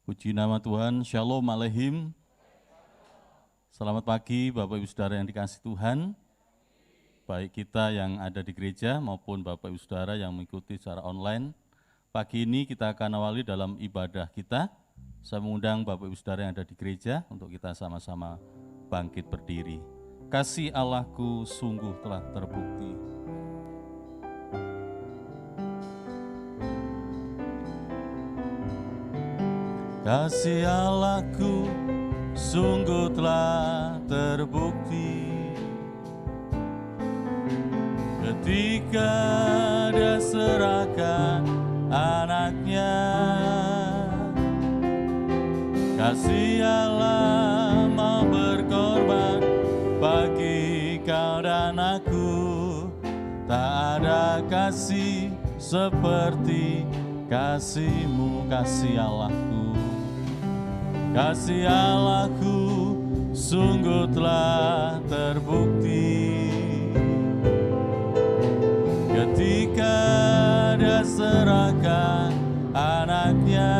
Puji nama Tuhan, Shalom Aleihim. Selamat pagi Bapak Ibu Saudara yang dikasihi Tuhan. Baik kita yang ada di gereja maupun Bapak Ibu Saudara yang mengikuti secara online. Pagi ini kita akan awali dalam ibadah kita. Saya mengundang Bapak Ibu Saudara yang ada di gereja untuk kita sama-sama bangkit berdiri. Kasih Allahku sungguh telah terbukti. Kasih Allahku sungguh telah terbukti ketika Dia serahkan anaknya. Kasih Allah mau berkorban bagi kau dan aku. Tak ada kasih seperti kasih-Mu, kasih Allahku. Kasih Allahku sungguh telah terbukti ketika Dia serahkan anaknya.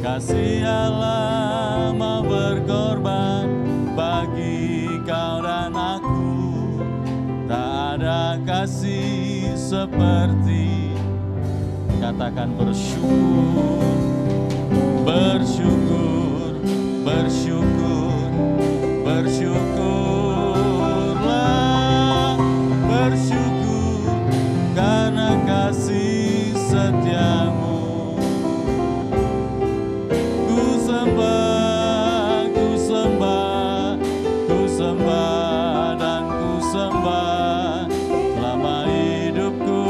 Kasih Allah mau berkorban bagi kau dan aku. Tak ada kasih seperti, katakan bersyukur. Bersyukur, bersyukur, bersyukurlah, bersyukur karena kasih setiamu. Ku sembah, ku sembah, ku sembah dan ku sembah. Selama hidupku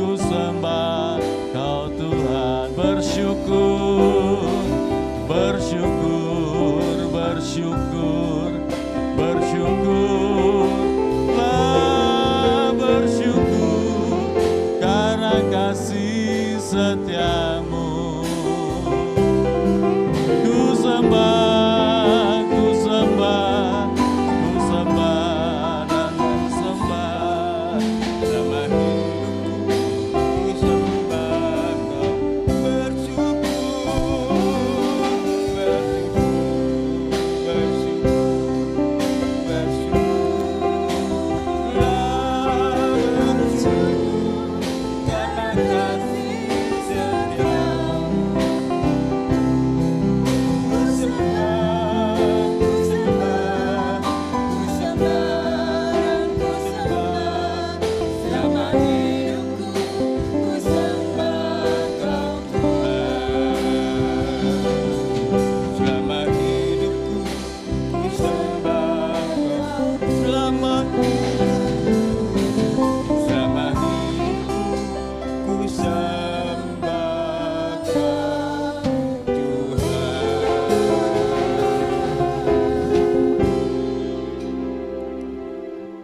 ku sembah Kau Tuhan. Bersyukur, bersyukur, bersyukur, bersyukurlah, bersyukur karena kasih setiamu. Ku sembah, ku sembah, ku sembah dan ku sembah. Selama hidupku ku sembah Kau.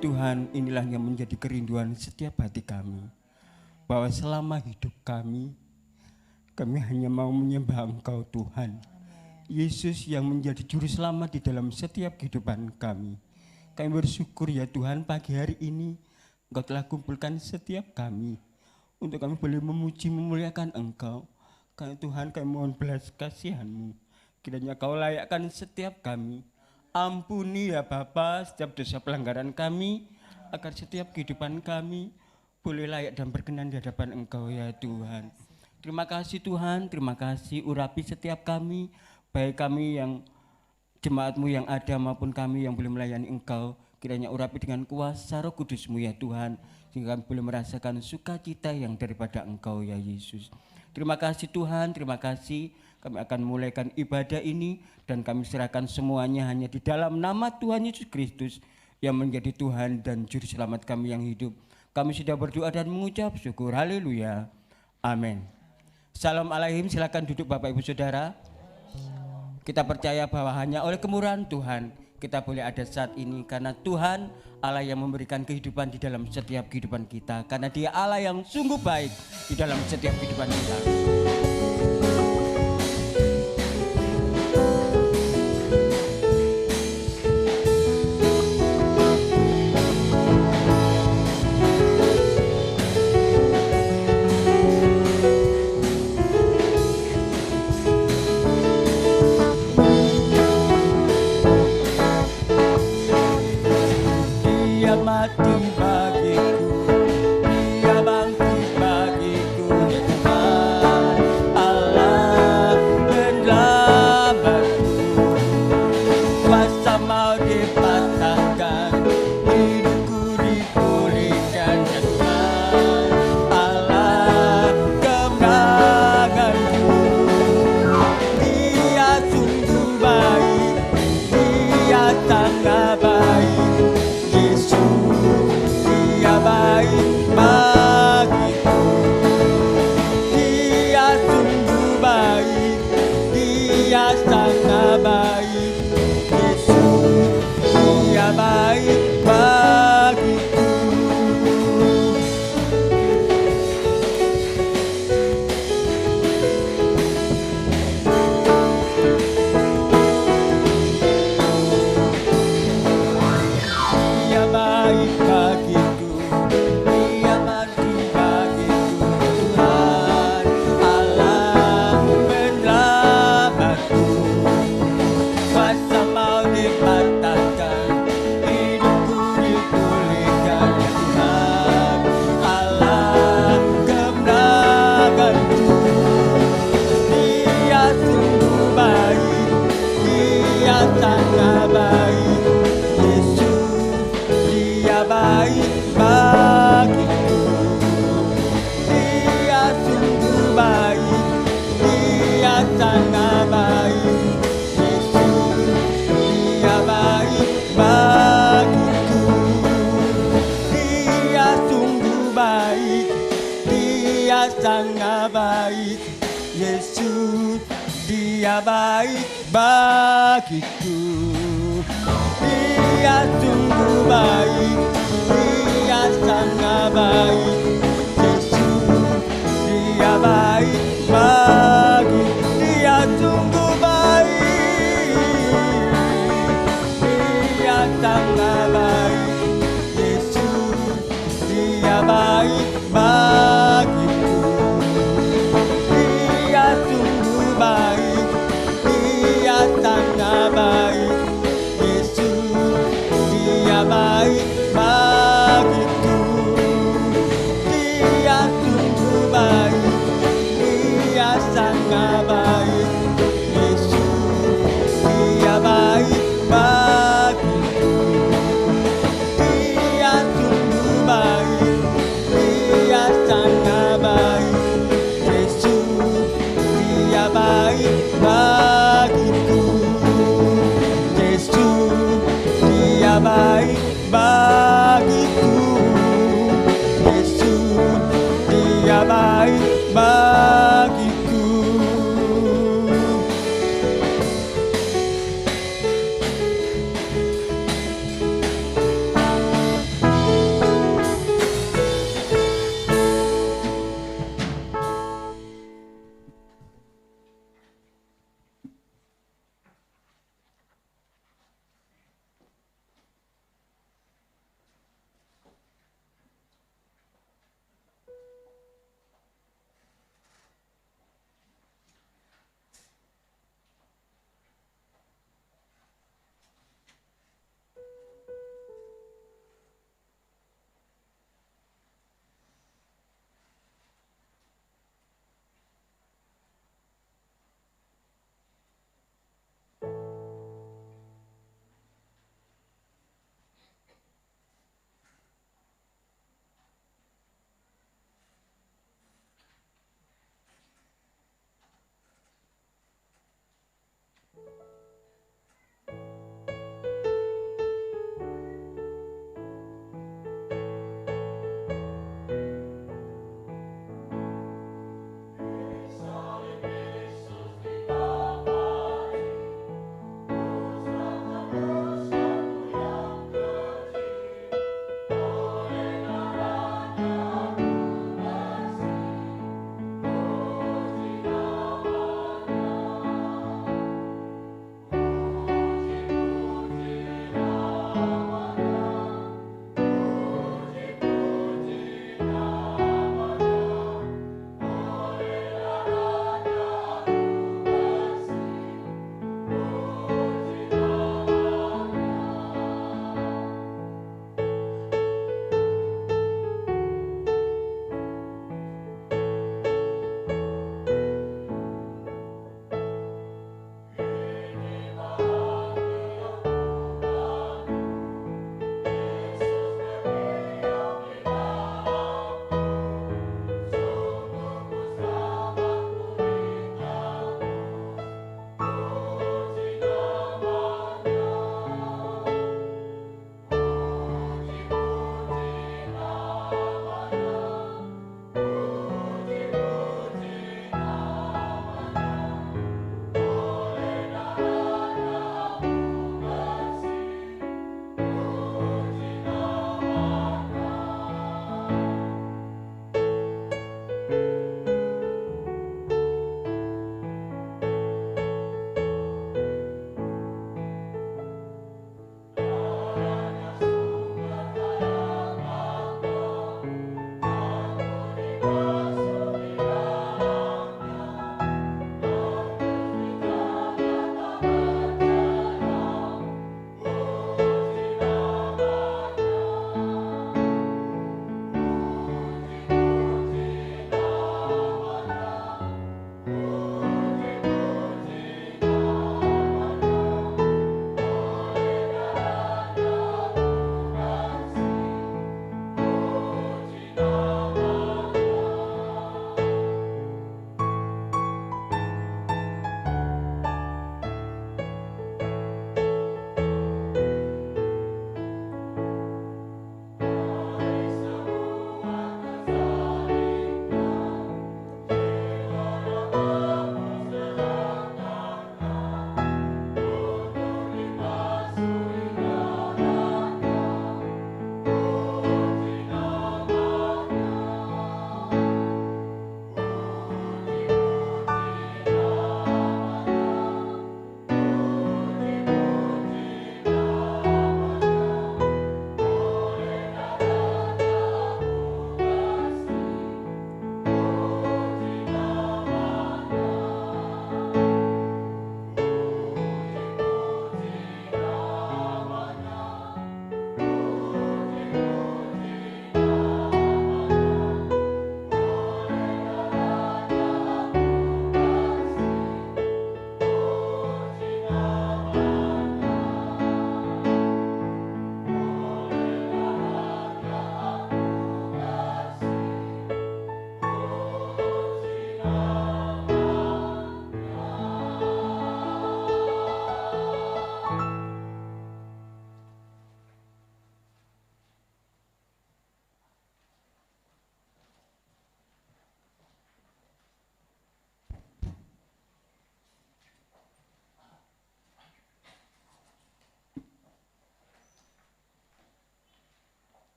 Tuhan, inilah yang menjadi kerinduan setiap hati kami, bahwa selama hidup kami hanya mau menyembah Engkau Tuhan. Yesus yang menjadi juru selamat di dalam setiap kehidupan kami. Kami bersyukur ya Tuhan, pagi hari ini Engkau telah kumpulkan setiap kami, untuk kami boleh memuji memuliakan Engkau. Karena Tuhan, kami mohon belas kasihan-Mu, kiranya Kau layakkan setiap kami. Ampuni ya Bapa setiap dosa pelanggaran kami, agar setiap kehidupan kami boleh layak dan berkenan di hadapan Engkau ya Tuhan. Terima kasih Tuhan, terima kasih urapi setiap kami, baik kami yang jemaat-Mu yang ada maupun kami yang boleh melayani Engkau. Kiranya urapi dengan kuasa Roh Kudus-Mu ya Tuhan, sehingga kami boleh merasakan sukacita yang daripada Engkau ya Yesus. Terima kasih Tuhan, terima kasih. Kami akan mulaikan ibadah ini dan kami serahkan semuanya hanya di dalam nama Tuhan Yesus Kristus yang menjadi Tuhan dan Juru Selamat kami yang hidup. Kami sudah berdoa dan mengucap syukur. Haleluya. Amin. Salam Aleihim, silakan duduk Bapak Ibu Saudara. Kita percaya bahwa hanya oleh kemurahan Tuhan kita boleh ada saat ini, karena Tuhan Allah yang memberikan kehidupan di dalam setiap kehidupan kita, karena Dia Allah yang sungguh baik di dalam setiap kehidupan kita. sangat baik. Yesus, Dia baik bagiku. Dia sungguh baik, Dia sangat baik. Yesus, Dia baik bagi, Dia sungguh baik, Dia sangat baik. Yesus, Dia baik bagiku. Dia sungguh baik, Dia sangat baik. Yesus, Dia baik bagiku. Dia sungguh baik, Dia sangat baik. Yesus, Dia baik bagiku. Dia sungguh baik, Dia sangat baik. Yesus, Dia baik bagiku. Yesus, Dia baik bagiku. Yesus, Dia baik bagiku.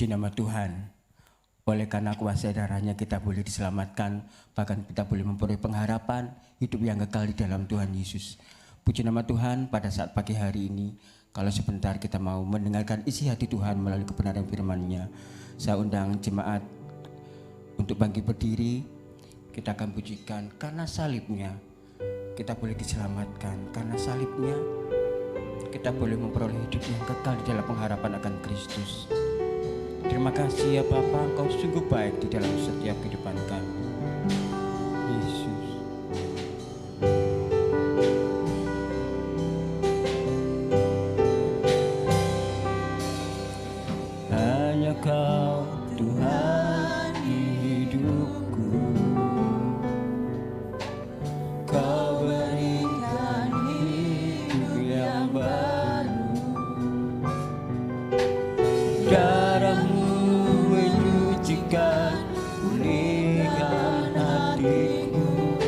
Puji nama Tuhan. Oleh karena kuasa darahnya kita boleh diselamatkan, bahkan kita boleh memperoleh pengharapan hidup yang kekal di dalam Tuhan Yesus. Puji nama Tuhan, pada saat pagi hari ini, kalau sebentar kita mau mendengarkan isi hati Tuhan melalui kebenaran firman-Nya, saya undang jemaat untuk bangkit berdiri. Kita akan pujikan karena salibnya kita boleh diselamatkan, karena salibnya kita boleh memperoleh hidup yang kekal di dalam pengharapan akan Kristus. Terima kasih ya Bapa, Engkau sungguh baik di dalam setiap kehidupan kami. Yesus. Hanya Kau Tuhan di hidupku. Kau berikan hidup yang baru. Darahmu menyucikan, pulihkan hatiku.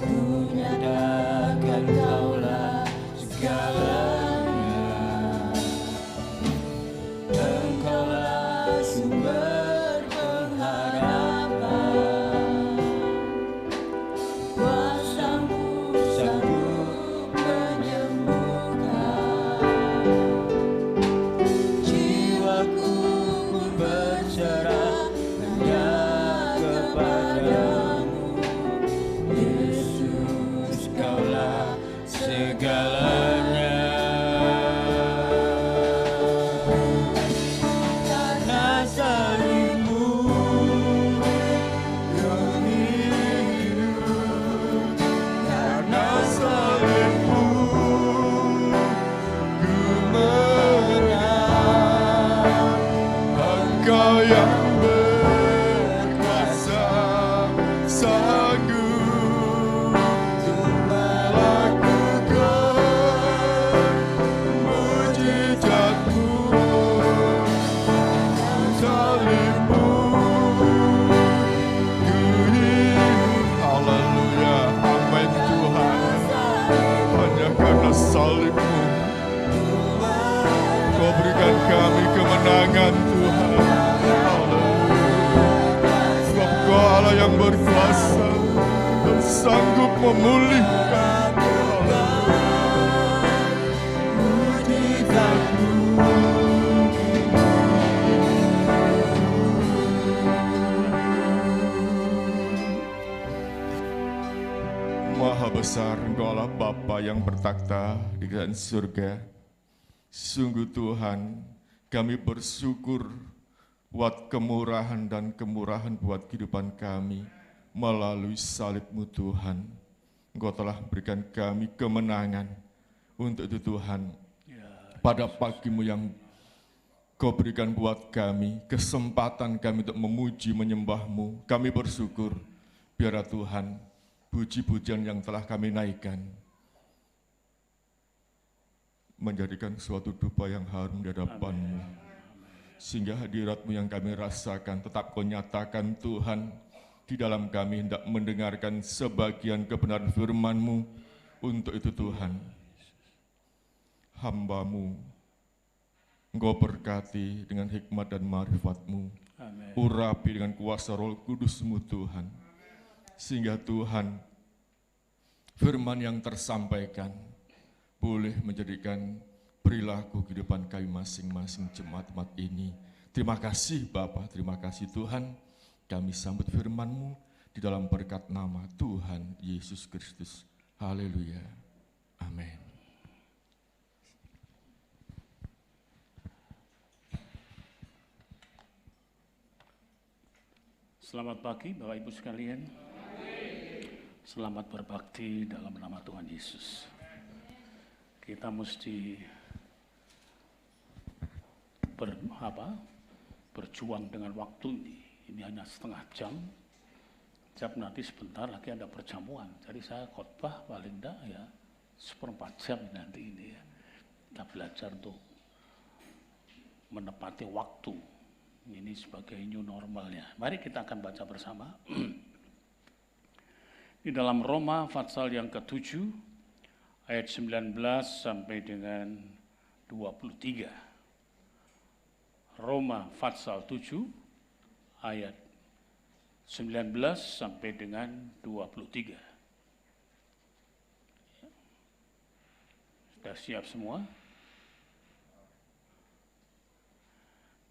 Ku nyatakan Kaulah segalanya. Engkaulah sumber pengharapan. Kuasa-Mu sanggup menyembuhkan. Jiwaku pun berserah hanya kepadamu. Yesus, Kaulah segalanya. Karena salibmu kami hidup. Karena salibmu ku menang. Engkau yang berkuasa sanggup untuk melakukan mujizat-Mu. Salib-Mu ku hidup. Haleluya, amin Tuhan. Hanya karena salib-Mu Kau berikan kami kemenangan Tuhan. Sebab Kau Allah yang berkuasa dan sanggup memulihkan. Mujizat-Mu. Maha besar Engkau Allah Bapa yang bertakhta di kerajaan surga. Sungguh Tuhan, kami bersyukur buat kemurahan dan kemurahan buat kehidupan kami melalui salib-Mu Tuhan. Engkau telah berikan kami kemenangan. Untuk itu Tuhan, pada pagi-Mu yang Kau berikan buat kami, kesempatan kami untuk memuji menyembah-Mu, kami bersyukur. Biarlah Tuhan, puji-pujian yang telah kami naikkan menjadikan suatu dupa yang harum di hadapan-Mu. Sehingga hadirat-Mu yang kami rasakan tetap Kau nyatakan Tuhan di dalam kami, hendak mendengarkan sebagian kebenaran firman-Mu. Untuk itu Tuhan, hamba-Mu Engkau berkati dengan hikmat dan marifat-Mu. Urapi dengan kuasa Roh Kudus-Mu Tuhan. Sehingga Tuhan, firman yang tersampaikan boleh menjadikan perilaku kehidupan kami masing-masing jemaat-jemaat ini. Terima kasih Bapa, terima kasih Tuhan. Kami sambut firman-Mu di dalam berkat nama Tuhan Yesus Kristus. Haleluya. Amin. Selamat pagi Bapak Ibu sekalian. Selamat berbakti dalam nama Tuhan Yesus. Kita mesti berjuang dengan waktu ini. Ini hanya setengah jam. Siap nanti sebentar lagi ada perjamuan. Jadi saya khotbah paling enggak ya 1/4 jam nanti ini ya. Kita belajar untuk menepati waktu. Ini sebagai new normalnya. Mari kita akan baca bersama. Di dalam Roma pasal yang ke-7 ayat 19 sampai dengan 23. Roma pasal 7 ayat 19 sampai dengan 23. Sudah siap semua?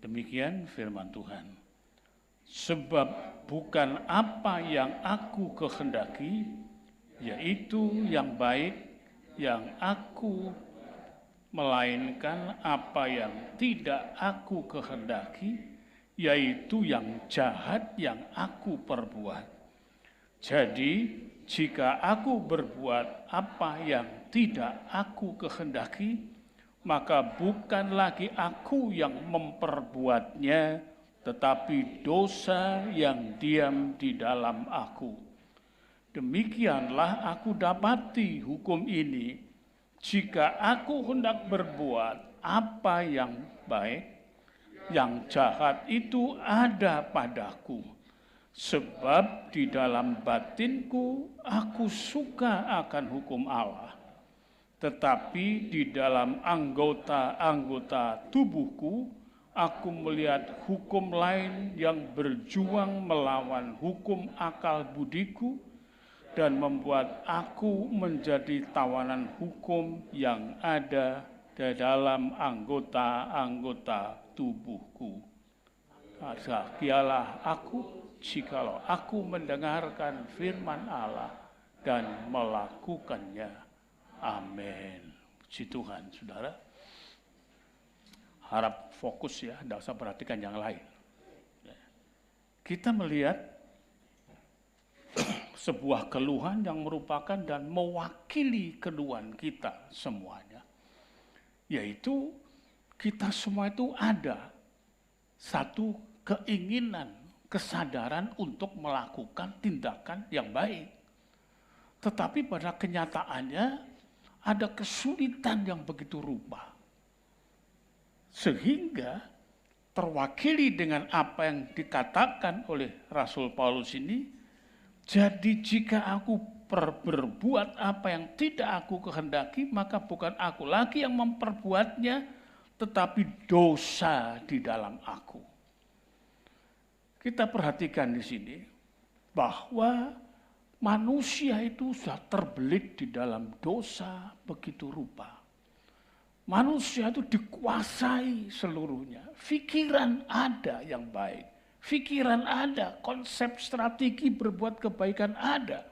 Demikian firman Tuhan. Sebab bukan apa yang aku kehendaki, yaitu yang baik yang aku, melainkan apa yang tidak aku kehendaki, yaitu yang jahat yang aku perbuat. Jadi, jika aku berbuat apa yang tidak aku kehendaki, maka bukan lagi aku yang memperbuatnya, tetapi dosa yang diam di dalam aku. Demikianlah aku dapati hukum ini, jika aku hendak berbuat apa yang baik, yang jahat itu ada padaku. Sebab di dalam batinku aku suka akan hukum Allah. Tetapi di dalam anggota-anggota tubuhku, aku melihat hukum lain yang berjuang melawan hukum akal budiku, dan membuat aku menjadi tawanan hukum yang ada di dalam anggota-anggota tubuhku. Bahagialah aku jikalau aku mendengarkan firman Allah dan melakukannya. Amin. Puji Tuhan, saudara. Harap fokus ya, tidak usah perhatikan yang lain. Kita melihat sebuah keluhan yang merupakan dan mewakili keluhan kita semuanya. Yaitu kita semua itu ada satu keinginan, kesadaran untuk melakukan tindakan yang baik. Tetapi pada kenyataannya ada kesulitan yang begitu rupa. Sehingga terwakili dengan apa yang dikatakan oleh Rasul Paulus ini, jadi jika aku berbuat apa yang tidak aku kehendaki, maka bukan aku lagi yang memperbuatnya, tetapi dosa di dalam aku. Kita perhatikan di sini bahwa manusia itu sudah terbelit di dalam dosa begitu rupa. Manusia itu dikuasai seluruhnya. Pikiran ada yang baik, pikiran ada, konsep strategi berbuat kebaikan ada.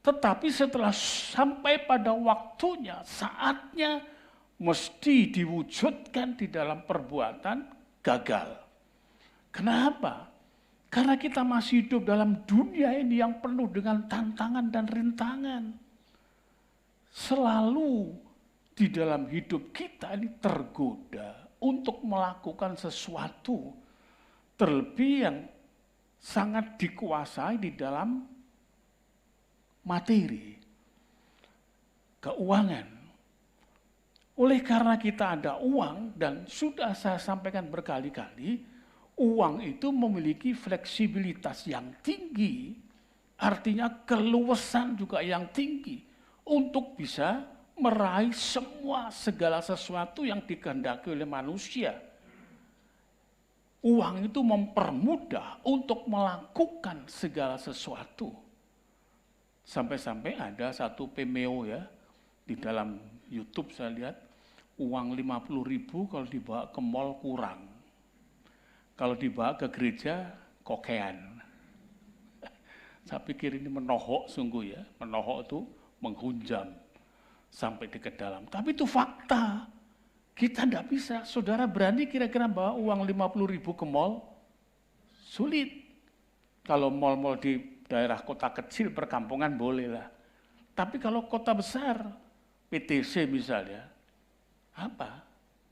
Tetapi setelah sampai pada waktunya, saatnya mesti diwujudkan di dalam perbuatan, gagal. Kenapa? Karena kita masih hidup dalam dunia ini yang penuh dengan tantangan dan rintangan. Selalu di dalam hidup kita ini tergoda untuk melakukan sesuatu, terlebih yang sangat dikuasai di dalam materi, keuangan. Oleh karena kita ada uang, dan sudah saya sampaikan berkali-kali, uang itu memiliki fleksibilitas yang tinggi, artinya keluasan juga yang tinggi, untuk bisa meraih segala sesuatu yang dikehendaki oleh manusia. Uang itu mempermudah untuk melakukan segala sesuatu. Sampai-sampai ada satu Vimeo ya, di dalam YouTube saya lihat, uang 50.000 kalau dibawa ke mall kurang. Kalau dibawa ke gereja, kokean. Saya pikir ini menohok sungguh ya, menohok itu menghunjam sampai di ke dalam. Tapi itu fakta. Kita tidak bisa. Saudara berani kira-kira bawa uang 50.000 ke mall? Sulit. Kalau mall-mall di daerah kota kecil, perkampungan bolehlah. Tapi kalau kota besar, PTC misalnya, apa?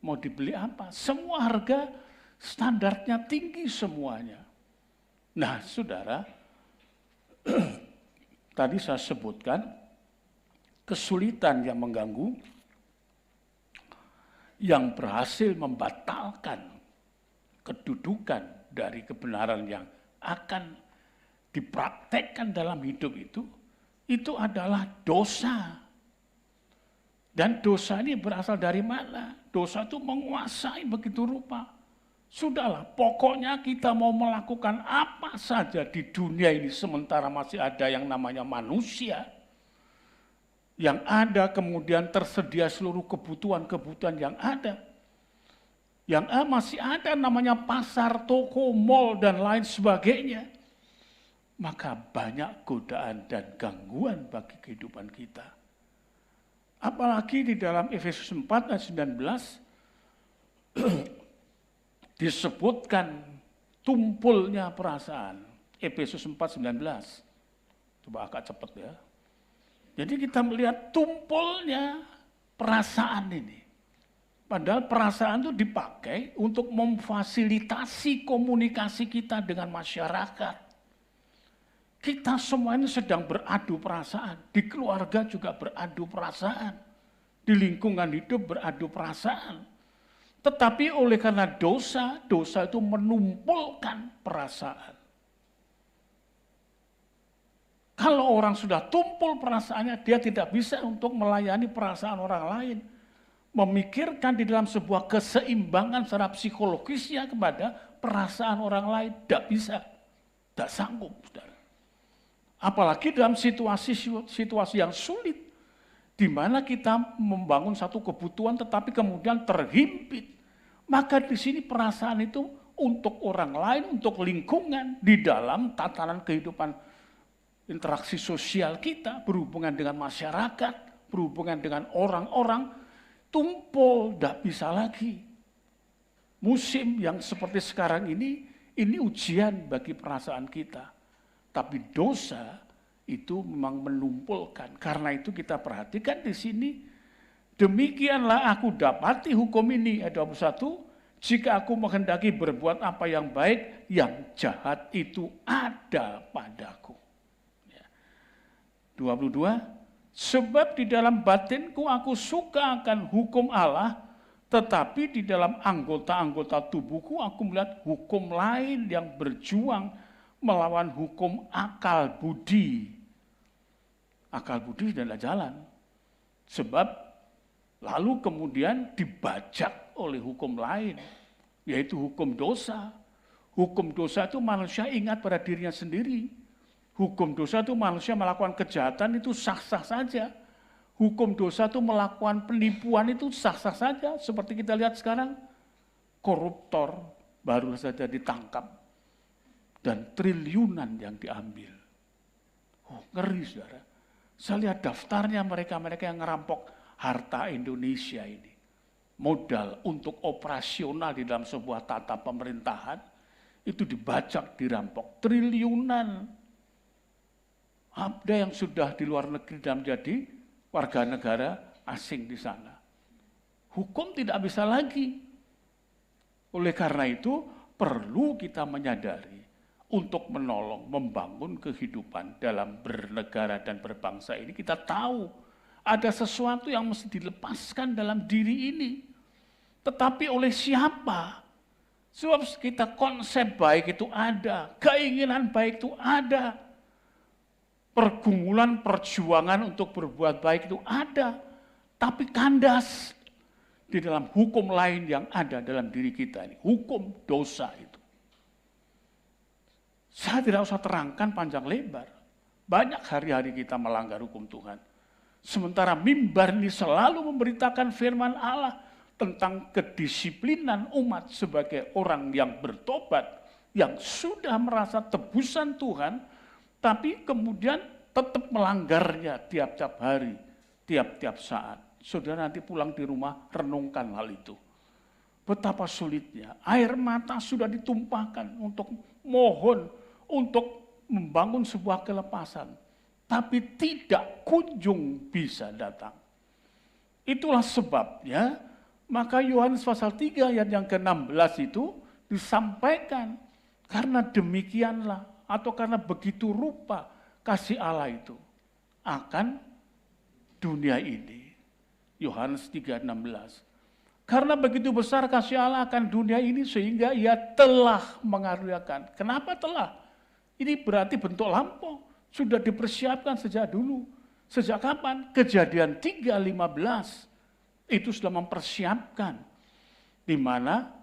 Mau dibeli apa? Semua harga standarnya tinggi semuanya. Nah, saudara, tadi saya sebutkan kesulitan yang mengganggu, yang berhasil membatalkan kedudukan dari kebenaran yang akan dipraktekkan dalam hidup itu adalah dosa. Dan dosa ini berasal dari mana? Dosa itu menguasai begitu rupa. Sudahlah, pokoknya kita mau melakukan apa saja di dunia ini sementara masih ada yang namanya manusia. Yang ada kemudian tersedia seluruh kebutuhan-kebutuhan yang ada. Yang masih ada namanya pasar, toko, mal, dan lain sebagainya. Maka banyak godaan dan gangguan bagi kehidupan kita. Apalagi di dalam Efesus 4 ayat 19, disebutkan tumpulnya perasaan. Efesus 4:19. Coba agak cepat ya. Jadi kita melihat tumpulnya perasaan ini. Padahal perasaan itu dipakai untuk memfasilitasi komunikasi kita dengan masyarakat. Kita semua ini sedang beradu perasaan. Di keluarga juga beradu perasaan. Di lingkungan hidup beradu perasaan. Tetapi oleh karena dosa, dosa itu menumpulkan perasaan. Kalau orang sudah tumpul perasaannya, dia tidak bisa untuk melayani perasaan orang lain. Memikirkan di dalam sebuah keseimbangan secara psikologisnya kepada perasaan orang lain, tidak bisa. Tidak sanggup, saudara. Apalagi dalam situasi yang sulit, di mana kita membangun satu kebutuhan tetapi kemudian terhimpit. Maka di sini perasaan itu untuk orang lain, untuk lingkungan, di dalam tatanan kehidupan interaksi sosial kita, berhubungan dengan masyarakat, berhubungan dengan orang-orang, tumpul, tidak bisa lagi. Musim yang seperti sekarang ini ujian bagi perasaan kita. Tapi dosa itu memang menumpulkan. Karena itu kita perhatikan di sini, demikianlah aku dapati hukum ini, ayat 21, jika aku menghendaki berbuat apa yang baik, yang jahat itu ada padaku. 22, sebab di dalam batinku aku suka akan hukum Allah, tetapi di dalam anggota-anggota tubuhku aku melihat hukum lain yang berjuang melawan hukum akal budi. Akal budi tidak jalan. Sebab lalu kemudian dibajak oleh hukum lain, yaitu hukum dosa. Hukum dosa itu manusia ingat pada dirinya sendiri. Hukum dosa itu manusia melakukan kejahatan itu sah-sah saja. Hukum dosa itu melakukan penipuan itu sah-sah saja. Seperti kita lihat sekarang, koruptor baru saja ditangkap. Dan triliunan yang diambil. Oh, ngeri saudara. Saya lihat daftarnya mereka-mereka yang ngerampok harta Indonesia ini. Modal untuk operasional di dalam sebuah tata pemerintahan, itu dibajak, dirampok. Triliunan. Ada yang sudah di luar negeri dan menjadi warga negara asing di sana. Hukum tidak bisa lagi. Oleh karena itu, perlu kita menyadari untuk menolong, membangun kehidupan dalam bernegara dan berbangsa ini. Kita tahu ada sesuatu yang mesti dilepaskan dalam diri ini. Tetapi oleh siapa? Sebab kita konsep baik itu ada, keinginan baik itu ada. Pergumulan, perjuangan untuk berbuat baik itu ada, tapi kandas di dalam hukum lain yang ada dalam diri kita ini, hukum dosa itu. Saya tidak usah terangkan panjang lebar, banyak hari-hari kita melanggar hukum Tuhan. Sementara mimbar ini selalu memberitakan firman Allah tentang kedisiplinan umat sebagai orang yang bertobat, yang sudah merasa tebusan Tuhan, tapi kemudian tetap melanggarnya tiap-tiap hari, tiap-tiap saat. Saudara nanti pulang di rumah, renungkan hal itu. Betapa sulitnya, air mata sudah ditumpahkan untuk mohon, untuk membangun sebuah kelepasan. Tapi tidak kunjung bisa datang. Itulah sebabnya, maka Yohanes pasal 3 ayat yang ke-16 itu disampaikan. Karena demikianlah, atau karena begitu rupa kasih Allah itu akan dunia ini. Yohanes 3:16. Karena begitu besar kasih Allah akan dunia ini sehingga ia telah mengaruniakan. Kenapa telah? Ini berarti bentuk lampau. Sudah dipersiapkan sejak dulu. Sejak kapan? Kejadian 3:15. Itu sudah mempersiapkan. Di mana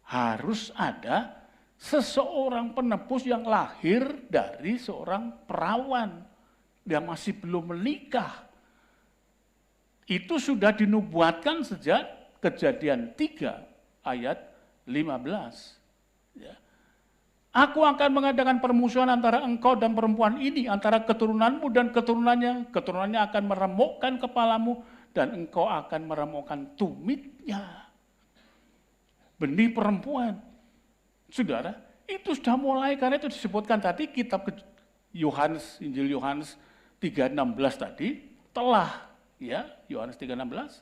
harus ada seseorang penebus yang lahir dari seorang perawan. Dia masih belum menikah. Itu sudah dinubuatkan sejak Kejadian 3 ayat 15. Ya. Aku akan mengadakan permusuhan antara engkau dan perempuan ini, antara keturunanmu dan keturunannya. Keturunannya akan meremukkan kepalamu dan engkau akan meremukkan tumitnya. Benih perempuan. Saudara, itu sudah mulai, karena itu disebutkan tadi kitab Yohanes, Injil Yohanes 3:16 tadi, telah, ya, Yohanes 3:16,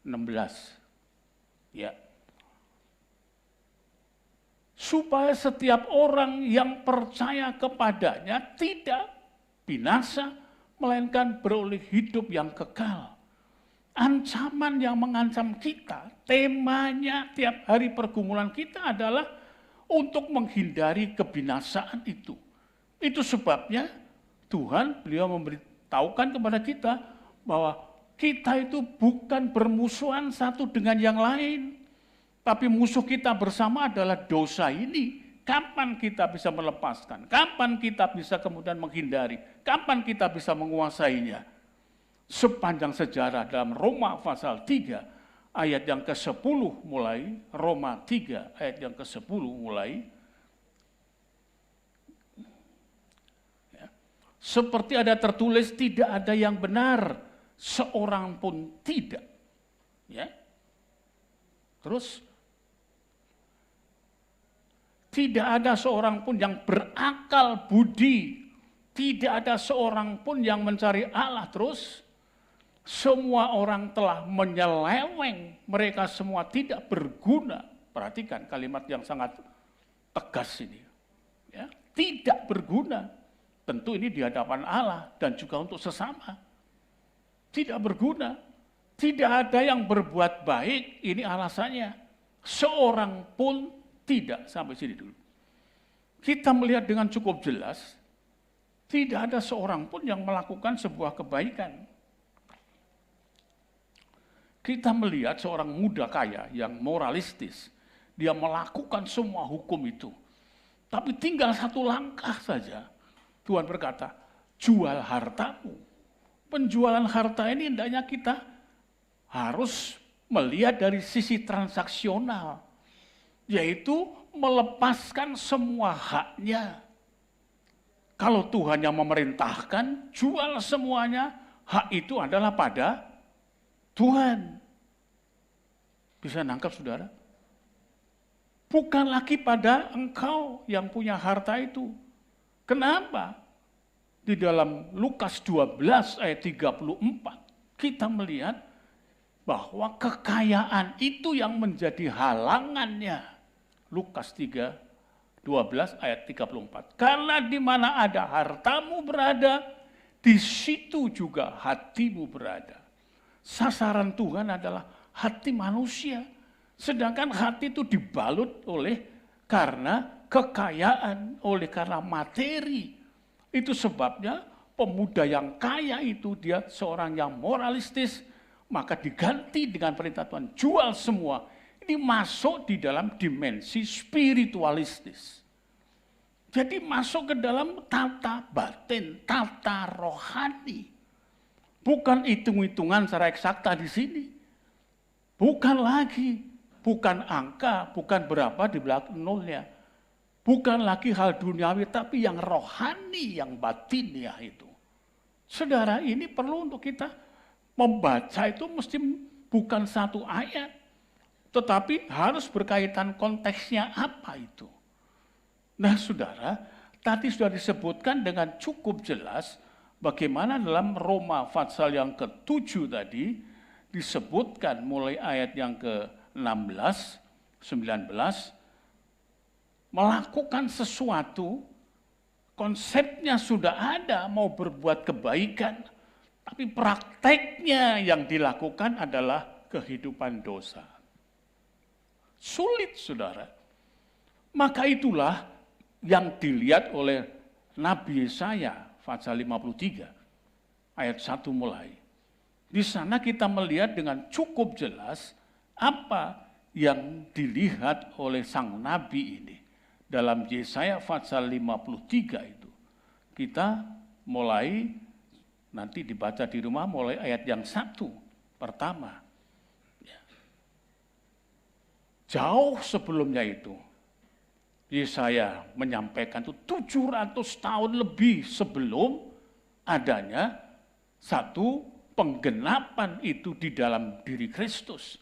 16, ya. Supaya setiap orang yang percaya kepadanya tidak binasa, melainkan beroleh hidup yang kekal. Ancaman yang mengancam kita, temanya tiap hari pergumulan kita adalah untuk menghindari kebinasaan itu. Itu sebabnya Tuhan, beliau memberitahukan kepada kita bahwa kita itu bukan bermusuhan satu dengan yang lain. Tapi musuh kita bersama adalah dosa ini. Kapan kita bisa melepaskan? Kapan kita bisa kemudian menghindari? Kapan kita bisa menguasainya? Sepanjang sejarah dalam Roma pasal 3 ayat yang ke-10 mulai, Roma 3 ayat yang ke-10 mulai, ya, seperti ada tertulis, tidak ada yang benar, seorang pun tidak. Ya. Terus, tidak ada seorang pun yang berakal budi, tidak ada seorang pun yang mencari Allah. Terus, semua orang telah menyeleweng, mereka semua tidak berguna. Perhatikan kalimat yang sangat tegas ini. Ya, tidak berguna. Tentu ini di hadapan Allah dan juga untuk sesama. Tidak berguna. Tidak ada yang berbuat baik, ini alasannya. Seorang pun tidak. Sampai sini dulu. Kita melihat dengan cukup jelas, tidak ada seorang pun yang melakukan sebuah kebaikan. Kita melihat seorang muda kaya yang moralistis. Dia melakukan semua hukum itu. Tapi tinggal satu langkah saja. Tuhan berkata, jual hartamu. Penjualan harta ini hendaknya kita harus melihat dari sisi transaksional. Yaitu melepaskan semua haknya. Kalau Tuhan yang memerintahkan, jual semuanya, hak itu adalah pada Tuhan. Bisa nangkap saudara? Bukan lagi pada engkau yang punya harta itu. Kenapa? Di dalam Lukas 12 ayat 34, kita melihat bahwa kekayaan itu yang menjadi halangannya. Lukas 3:12 ayat 34. Karena di mana ada hartamu berada, di situ juga hatimu berada. Sasaran Tuhan adalah hati manusia. Sedangkan hati itu dibalut oleh karena kekayaan, oleh karena materi. Itu sebabnya pemuda yang kaya itu dia seorang yang moralistis, maka diganti dengan perintah Tuhan, jual semua. Ini masuk di dalam dimensi spiritualistis. Jadi masuk ke dalam tata batin, tata rohani. Bukan hitung-hitungan secara eksakta di sini. Bukan lagi, bukan angka, bukan berapa di belakang nolnya. Bukan lagi hal duniawi, tapi yang rohani, yang batiniah itu. Saudara, ini perlu untuk kita membaca itu mesti bukan satu ayat. Tetapi harus berkaitan konteksnya apa itu. Nah saudara, tadi sudah disebutkan dengan cukup jelas bagaimana dalam Roma pasal yang ke-7 tadi disebutkan mulai ayat yang ke-16, 19, melakukan sesuatu, konsepnya sudah ada mau berbuat kebaikan, tapi prakteknya yang dilakukan adalah kehidupan dosa. Sulit saudara. Maka itulah yang dilihat oleh Nabi Yesaya pasal 53 ayat 1 mulai. Di sana kita melihat dengan cukup jelas apa yang dilihat oleh sang nabi ini dalam Yesaya pasal 53 itu. Kita mulai nanti dibaca di rumah mulai ayat yang 1 pertama. Jauh sebelumnya itu Yesaya menyampaikan itu 700 tahun lebih sebelum adanya satu penggenapan itu di dalam diri Kristus.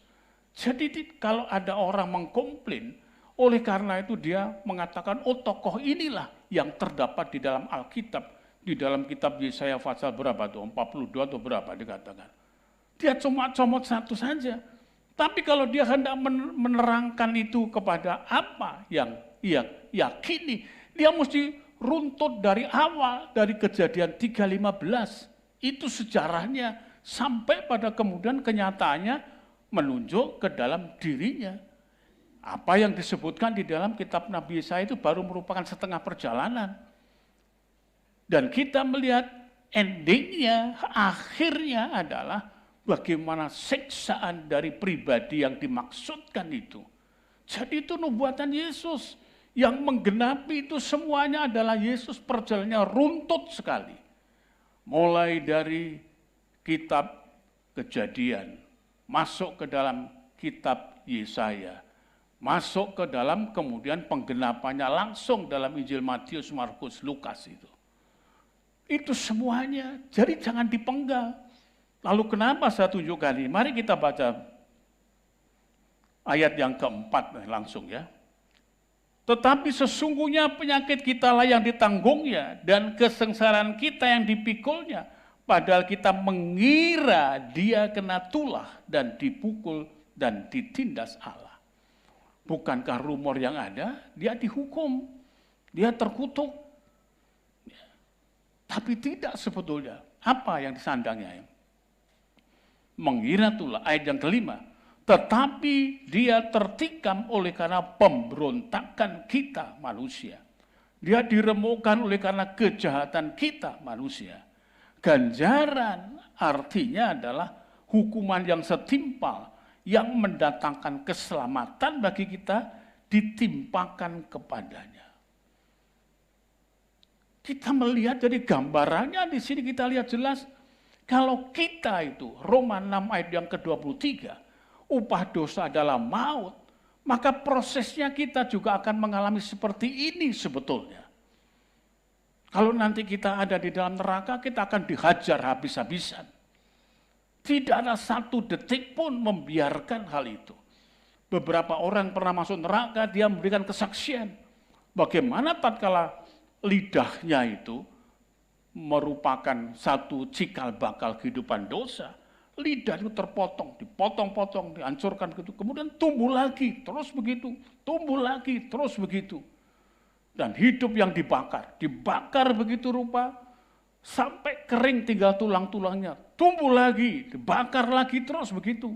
Jadi kalau ada orang mengkomplain, oleh karena itu dia mengatakan, oh tokoh inilah yang terdapat di dalam Alkitab, di dalam kitab Yesaya pasal berapa tuh, 42 atau berapa dikatakan. Dia cuma comot satu saja. Tapi kalau dia hendak menerangkan itu kepada apa yang ia yakini, dia mesti runtut dari awal, dari Kejadian 3:15. Itu sejarahnya sampai pada kemudian kenyataannya menunjuk ke dalam dirinya. Apa yang disebutkan di dalam kitab Nabi Yesaya itu baru merupakan setengah perjalanan. Dan kita melihat endingnya, akhirnya adalah bagaimana siksaan dari pribadi yang dimaksudkan itu. Jadi itu nubuatan Yesus. Yang menggenapi itu semuanya adalah Yesus, perjalanannya runtut sekali. Mulai dari kitab Kejadian, masuk ke dalam kitab Yesaya, masuk ke dalam kemudian penggenapannya langsung dalam Injil Matius, Markus, Lukas itu. Itu semuanya, jadi jangan dipenggal. Lalu kenapa saya tunjukkan ini? Mari kita baca ayat yang keempat langsung ya. Tetapi sesungguhnya penyakit kita lah yang ditanggungnya dan kesengsaraan kita yang dipikulnya. Padahal kita mengira dia kena tulah dan dipukul dan ditindas Allah. Bukankah rumor yang ada? Dia dihukum, dia terkutuk. Tapi tidak sebetulnya. Apa yang disandangnya? Mengira tulah, ayat yang kelima. Tetapi dia tertikam oleh karena pemberontakan kita manusia. Dia diremukkan oleh karena kejahatan kita manusia. Ganjaran artinya adalah hukuman yang setimpal, yang mendatangkan keselamatan bagi kita, ditimpakan kepadanya. Kita melihat jadi gambarannya di sini kita lihat jelas, kalau kita itu, Roma 6 ayat yang ke-23, upah dosa adalah maut, maka prosesnya kita juga akan mengalami seperti ini sebetulnya. Kalau nanti kita ada di dalam neraka, kita akan dihajar habis-habisan. Tidak ada satu detik pun membiarkan hal itu. Beberapa orang pernah masuk neraka, dia memberikan kesaksian. Bagaimana tatkala lidahnya itu merupakan satu cikal bakal kehidupan dosa. Lidah itu terpotong, dipotong-potong, dihancurkan gitu. Kemudian tumbuh lagi, terus begitu. Tumbuh lagi, terus begitu. Dan hidup yang dibakar begitu rupa, sampai kering tinggal tulang-tulangnya. Tumbuh lagi, dibakar lagi, terus begitu.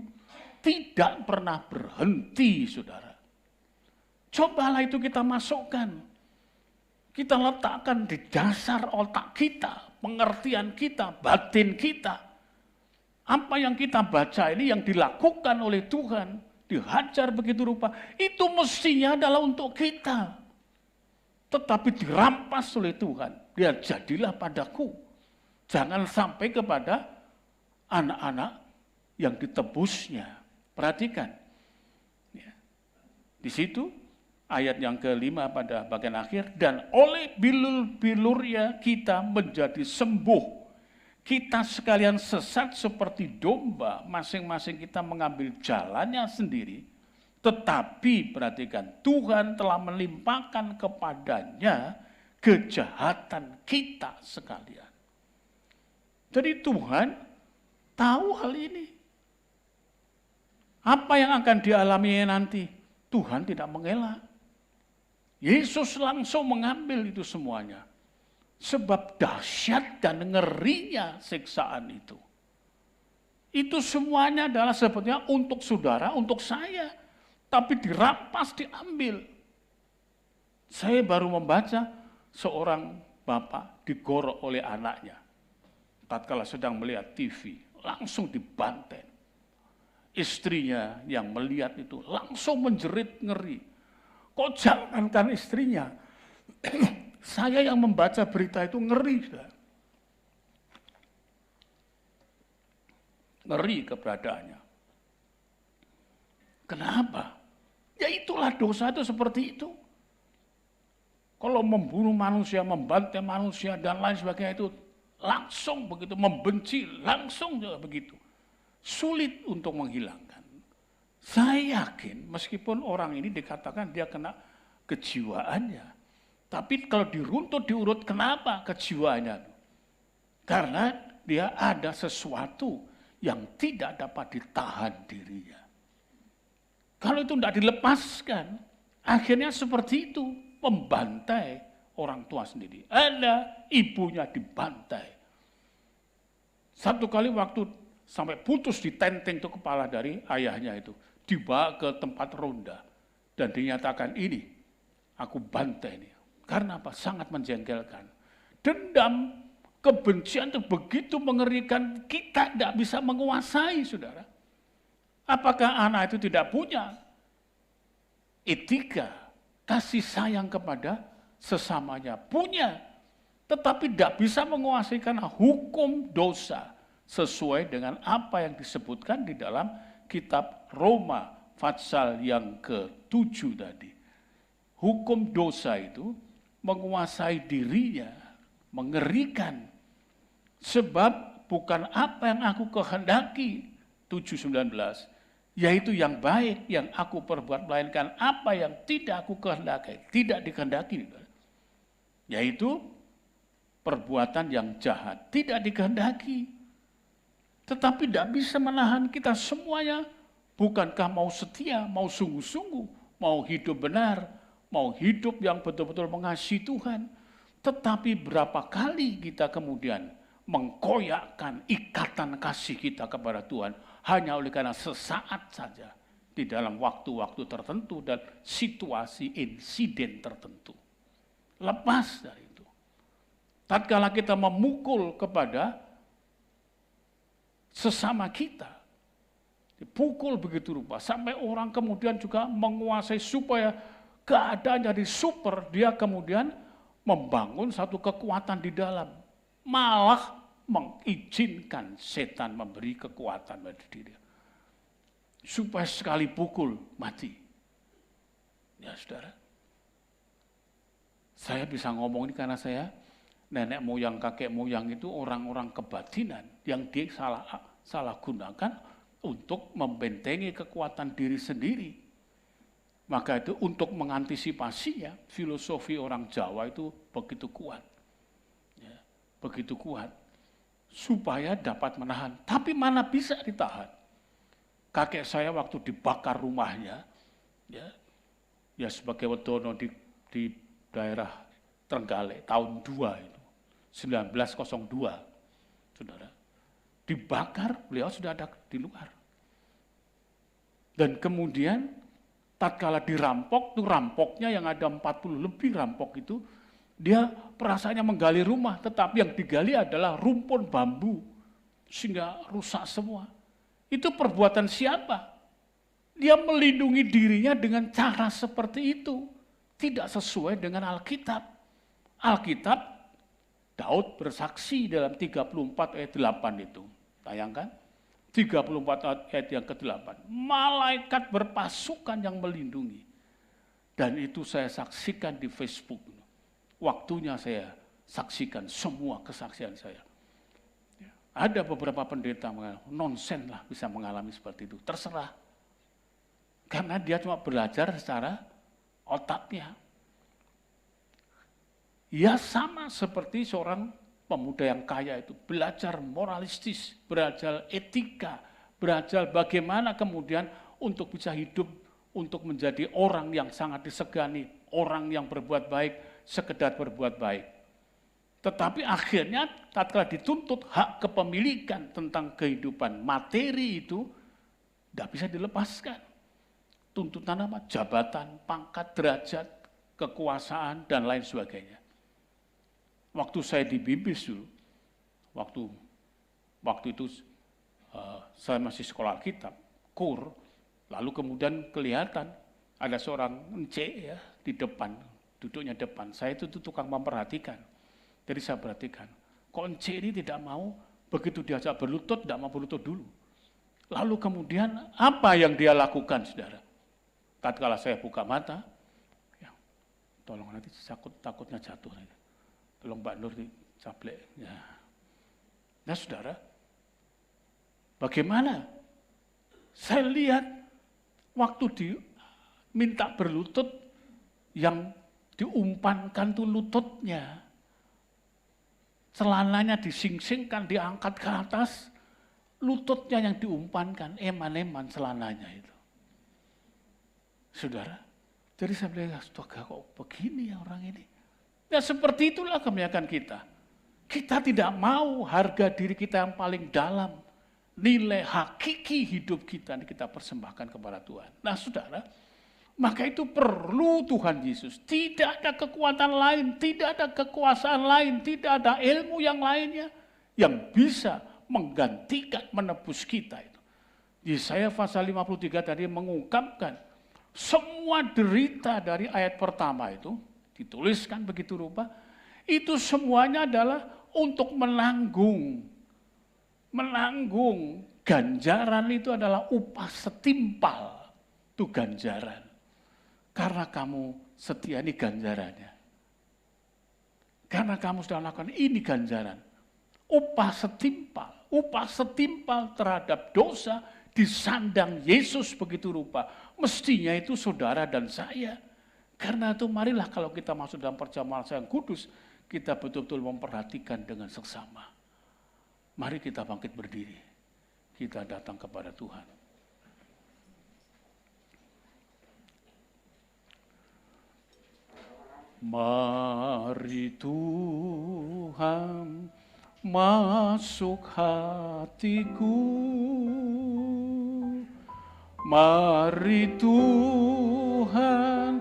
Tidak pernah berhenti, saudara. Cobalah itu kita masukkan. Kita letakkan di dasar otak kita, pengertian kita, batin kita. Apa yang kita baca ini yang dilakukan oleh Tuhan, dihajar begitu rupa, itu mestinya adalah untuk kita. Tetapi dirampas oleh Tuhan, dia jadilah padaku. Jangan sampai kepada anak-anak yang ditebusnya. Perhatikan. Di situ ayat yang kelima pada bagian akhir, dan oleh bilur-bilurnya kita menjadi sembuh. Kita sekalian sesat seperti domba, masing-masing kita mengambil jalannya sendiri. Tetapi perhatikan, Tuhan telah melimpahkan kepadanya kejahatan kita sekalian. Jadi Tuhan tahu hal ini. Apa yang akan dialami nanti? Tuhan tidak mengelak. Yesus langsung mengambil itu semuanya. Sebab dahsyat dan ngerinya siksaan itu. Itu semuanya adalah sebetulnya untuk saudara, untuk saya. Tapi dirampas, diambil. Saya baru membaca seorang bapak digorok oleh anaknya. Tatkala sedang melihat TV, langsung dibanten. Istrinya yang melihat itu langsung menjerit ngeri. Kok jangankan istrinya, saya yang membaca berita itu ngeri. Saudara. Ngeri keberadaannya. Kenapa? Ya itulah dosa itu seperti itu. Kalau membunuh manusia, membantai manusia, dan lain sebagainya itu langsung begitu, membenci, langsung juga begitu. Sulit untuk menghilangkan. Saya yakin meskipun orang ini dikatakan dia kena kejiwaannya. Tapi kalau diruntut, diurut, kenapa kejiwaannya? Karena dia ada sesuatu yang tidak dapat ditahan dirinya. Kalau itu tidak dilepaskan, akhirnya seperti itu, membantai orang tua sendiri. Ada ibunya dibantai. Satu kali waktu sampai putus ditenteng itu kepala dari ayahnya itu, dibawa ke tempat ronda dan dinyatakan ini, aku bantai ini. Karena apa? Sangat menjengkelkan. Dendam, kebencian itu begitu mengerikan, kita tidak bisa menguasai, saudara. Apakah anak itu tidak punya etika, kasih sayang kepada sesamanya? Punya, tetapi tidak bisa menguasai karena hukum dosa sesuai dengan apa yang disebutkan di dalam kitab Roma pasal yang ke-7 tadi. Hukum dosa itu menguasai dirinya, mengerikan. Sebab bukan apa yang aku kehendaki, 7:19, yaitu yang baik yang aku perbuat, melainkan apa yang tidak aku kehendaki, tidak dikehendaki, yaitu perbuatan yang jahat, tidak dikehendaki. Tetapi tidak bisa menahan kita semuanya. Bukankah mau setia, mau sungguh-sungguh, mau hidup benar, mau hidup yang betul-betul mengasihi Tuhan. Tetapi berapa kali kita kemudian mengkoyakkan ikatan kasih kita kepada Tuhan hanya oleh karena sesaat saja di dalam waktu-waktu tertentu dan situasi insiden tertentu. Lepas dari itu. Tatkala kita memukul kepada sesama kita, dipukul begitu rupa, sampai orang kemudian juga menguasai supaya keadaan jadi super, dia kemudian membangun satu kekuatan di dalam, malah mengizinkan setan memberi kekuatan pada diri. Supaya sekali pukul, mati. Ya saudara, saya bisa ngomong ini karena saya nenek moyang, kakek moyang itu orang-orang kebatinan yang dia salah gunakan untuk membentengi kekuatan diri sendiri. Maka itu untuk mengantisipasinya, filosofi orang Jawa itu begitu kuat. Ya, begitu kuat. Supaya dapat menahan. Tapi mana bisa ditahan. Kakek saya waktu dibakar rumahnya, ya sebagai wedono di daerah Trenggalek tahun 2 itu, 1902, saudara. Dibakar, beliau sudah ada di luar. Dan kemudian tatkala dirampok, tuh rampoknya yang ada 40 lebih rampok itu, dia perasaannya menggali rumah, tetapi yang digali adalah rumpun bambu, sehingga rusak semua. Itu perbuatan siapa? Dia melindungi dirinya dengan cara seperti itu, tidak sesuai dengan Alkitab. Alkitab, Daud bersaksi dalam 34 ayat 8 itu, tayangkan, 34 ayat yang ke-8, malaikat berpasukan yang melindungi. Dan itu saya saksikan di Facebook. Waktunya saya saksikan semua kesaksian saya. Ada beberapa pendeta mengatakan, nonsen lah bisa mengalami seperti itu. Terserah. Karena dia cuma belajar secara otaknya. Ya sama seperti seorang pemuda yang kaya itu. Belajar moralistis, belajar etika, belajar bagaimana kemudian untuk bisa hidup, untuk menjadi orang yang sangat disegani, orang yang berbuat baik, sekedar berbuat baik. Tetapi akhirnya tatkala dituntut hak kepemilikan tentang kehidupan materi itu tidak bisa dilepaskan. Tuntutan apa? Jabatan, pangkat, derajat, kekuasaan, dan lain sebagainya. Waktu saya di Bibis dulu, waktu itu saya masih sekolah Alkitab, kur, lalu kemudian kelihatan ada seorang encik ya di depan, duduknya depan. Saya itu tukang memperhatikan. Jadi saya perhatikan, kok encik ini tidak mau, begitu diajak berlutut, tidak mau berlutut dulu. Lalu kemudian apa yang dia lakukan, saudara? Tatkala saya buka mata, ya, tolong nanti takutnya jatuh. Tolong Mbak Nur dicaplek. Ya. Nah saudara, bagaimana? Saya lihat waktu diminta berlutut, yang diumpankan tuh lututnya. Celananya disingsingkan, diangkat ke atas, lututnya yang diumpankan, eman-eman celananya itu. Saudara, jadi saya bilang, astaga kok begini ya orang ini. Ya seperti itulah kebanyakan kita. Kita tidak mau harga diri kita yang paling dalam, nilai hakiki hidup kita yang kita persembahkan kepada Tuhan. Nah saudara, maka itu perlu Tuhan Yesus. Tidak ada kekuatan lain, tidak ada kekuasaan lain, tidak ada ilmu yang lainnya yang bisa menggantikan, menebus kita itu. Yesaya pasal 53 tadi mengungkapkan semua derita dari ayat pertama itu, dituliskan begitu rupa, itu semuanya adalah untuk menanggung ganjaran itu adalah upah setimpal, itu ganjaran. Karena kamu setia, ini ganjarannya. Karena kamu sudah lakukan ini ganjaran. Upah setimpal terhadap dosa disandang Yesus begitu rupa. Mestinya itu saudara dan saya. Karena itu marilah kalau kita masuk dalam perjamuan yang kudus, kita betul-betul memperhatikan dengan seksama. Mari kita bangkit berdiri. Kita datang kepada Tuhan. Mari Tuhan masuk hatiku, mari Tuhan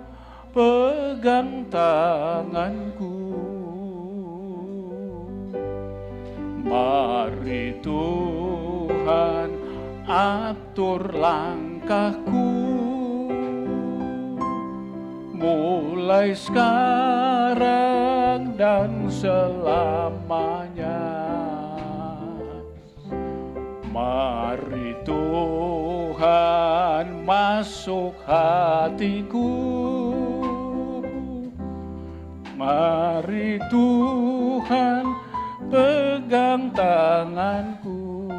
pegang tanganku, mari Tuhan atur langkahku. Mulai sekarang dan selamanya. Mari Tuhan masuk hatiku. Mari Tuhan pegang tanganku.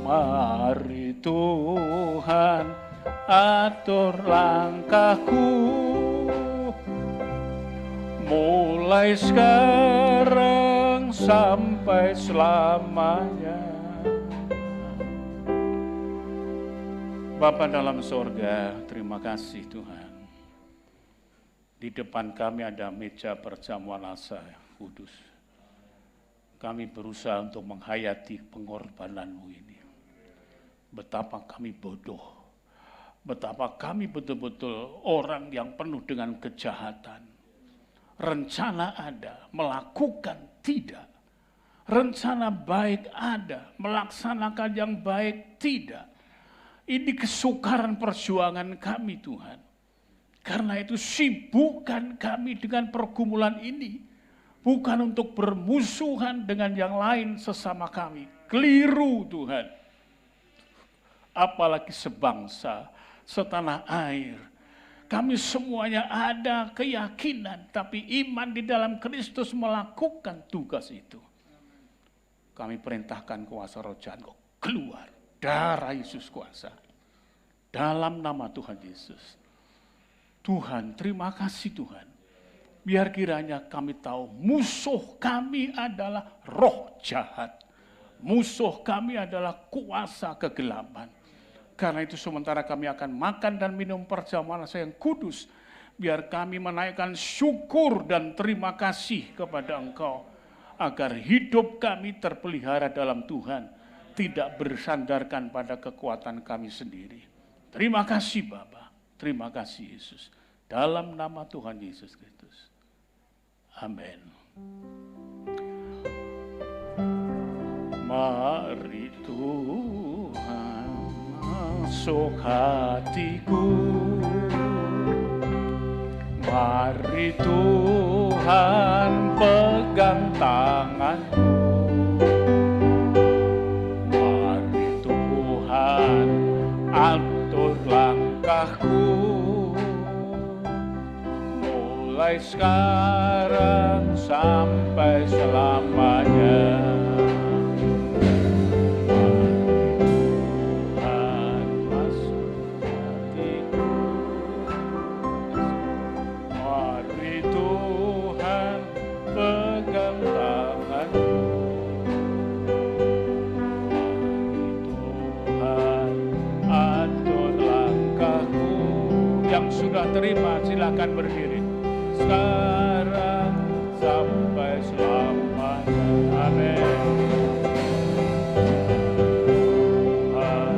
Mari Tuhan atur langkahku, mulai sekarang sampai selamanya. Bapa dalam sorga, terima kasih Tuhan. Di depan kami ada meja perjamuan asa kudus. Kami berusaha untuk menghayati pengorbanan-Mu ini. Betapa kami bodoh. Betapa kami betul-betul orang yang penuh dengan kejahatan. Rencana ada, melakukan tidak. Rencana baik ada, melaksanakan yang baik tidak. Ini kesukaran perjuangan kami Tuhan. Karena itu sibukkan kami dengan pergumulan ini. Bukan untuk bermusuhan dengan yang lain sesama kami. Keliru Tuhan. Apalagi sebangsa, setanah air. Kami semuanya ada keyakinan, tapi iman di dalam Kristus melakukan tugas itu. Kami perintahkan kuasa roh jahat keluar. Darah Yesus kuasa. Dalam nama Tuhan Yesus. Tuhan, terima kasih Tuhan. Biar kiranya kami tahu musuh kami adalah roh jahat. Musuh kami adalah kuasa kegelapan. Karena itu sementara kami akan makan dan minum perjamuan yang kudus, biar kami menaikkan syukur dan terima kasih kepada Engkau, agar hidup kami terpelihara dalam Tuhan, tidak bersandarkan pada kekuatan kami sendiri. Terima kasih Bapa, terima kasih Yesus. Dalam nama Tuhan Yesus Kristus. Amin. Mari Tuhan masuk hatiku. Mari Tuhan pegang tanganku. Mari Tuhan atur langkahku. Mulai sekarang sampai selamanya. Terima, silakan berdiri. Sekarang sampai selamanya. Amin. Tuhan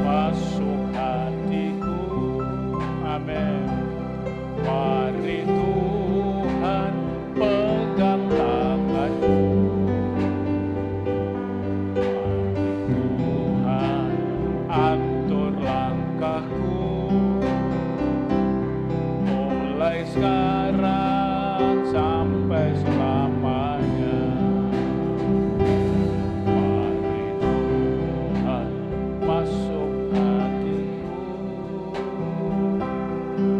masuk hatiku. Amin. Mari Tuhan pegang tanganku. Mari Tuhan atur langkahku. Mulai sekarang sampai selamanya. Mari Tuhan masuk hatiku.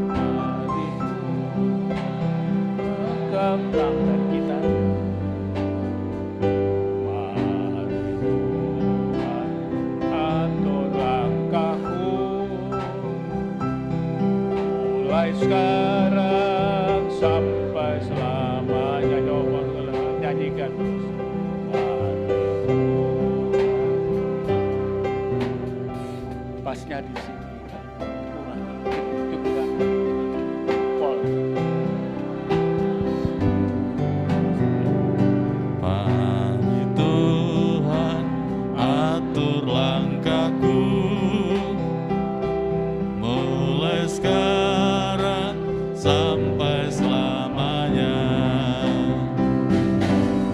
Mari pegang tangan kita. Mari Tuhan atur langkahku. Mulai sekarang sampai selamanya. Coba nyanyikan terus. Pasnya di sini. Itu kita pol. Mari Tuhan atur langkahku. Mulai sekarang sampai selamanya.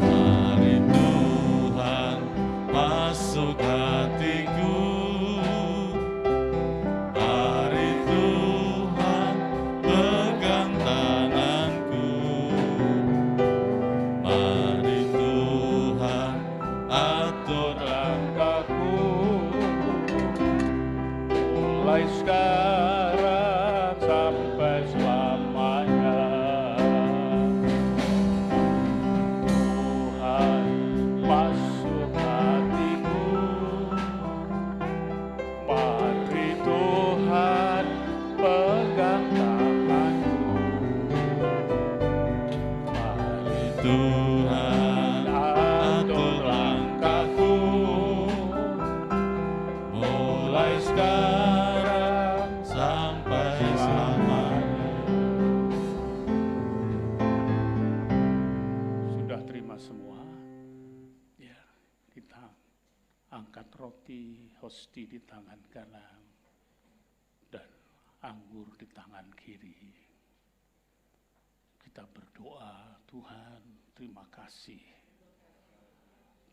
Mari Tuhan masuk hatiku. Mari Tuhan pegang tanganku. Mari Tuhan atur langkahku. Mulai sekarang sampai selamanya. Tuhan masuk hatiku. Mari Tuhan pegang tanganku. Mari Tuhan atur langkahku. Mulai sekarang sampai selamanya. Sudah terima semua? Ya, kita angkat roti hosti di tangan kanan dan anggur di tangan kiri. Kita berdoa, Tuhan, terima kasih.